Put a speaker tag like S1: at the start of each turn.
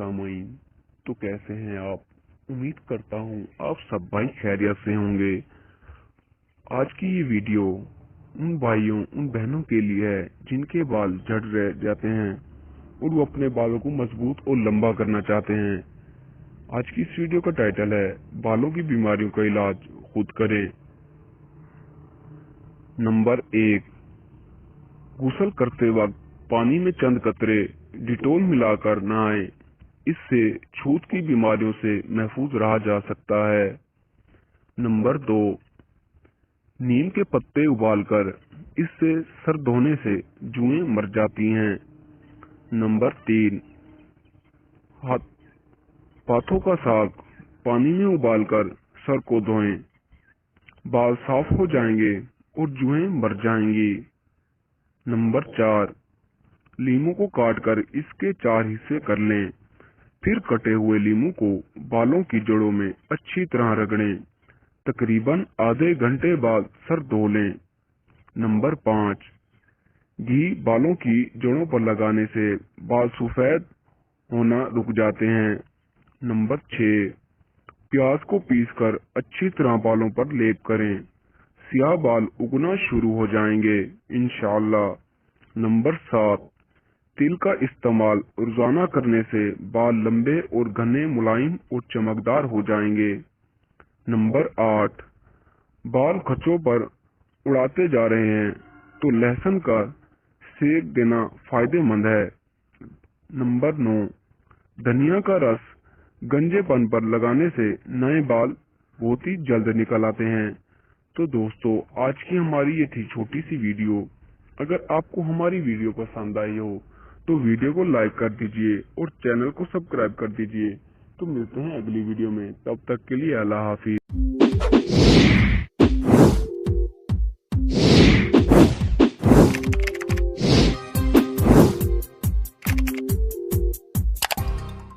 S1: सामईन। तो कैसे हैं आप? उम्मीद करता हूँ आप सब भाई खैरियत से होंगे। आज की ये वीडियो उन भाइयों उन बहनों के लिए है जिनके बाल झड़ रह जाते हैं और वो अपने बालों को मजबूत और लंबा करना चाहते हैं। आज की इस वीडियो का टाइटल है बालों की बीमारियों का इलाज खुद करें। नंबर 1, गुस्ल करते वक्त पानी में चंद कतरे डिटोल मिलाकर नहाएं। इससे छूत की बीमारियों से महफूज रहा जा सकता है। नंबर 2, नीम के पत्ते उबालकर इससे सर धोने से जुएं मर जाती हैं। नंबर 3, पाथों का साग पानी में उबालकर सर को धोएं। बाल साफ हो जाएंगे और जुएं मर जाएंगी। नंबर 4, लीमू को काटकर इसके 4 हिस्से कर लें। फिर कटे हुए लीमू को बालों की जड़ों में अच्छी तरह रगड़ें। तकरीबन आधे घंटे बाद सर धो लें। नंबर 5, घी बालों की जड़ों पर लगाने से बाल सफेद होना रुक जाते हैं। नंबर 6, प्याज को पीसकर अच्छी तरह बालों पर लेप करें। सियाह बाल उगना शुरू हो जाएंगे इंशाअल्लाह। नंबर 7, तिल का इस्तेमाल रोजाना करने से बाल लंबे और घने मुलायम और चमकदार हो जाएंगे। नंबर 8, बाल खच्चों पर उड़ाते जा रहे हैं तो लहसुन का सेक देना फायदेमंद है। नंबर 9, धनिया का रस गंजेपन पर लगाने से नए बाल बहुत ही जल्द निकल आते हैं। तो दोस्तों, आज की हमारी ये थी छोटी सी वीडियो। अगर आपको हमारी वीडियो पसंद आई हो तो वीडियो को लाइक कर दीजिए और चैनल को सब्सक्राइब कर दीजिए। तो मिलते हैं अगली वीडियो में, तब तक के लिए अल्लाह हाफिज।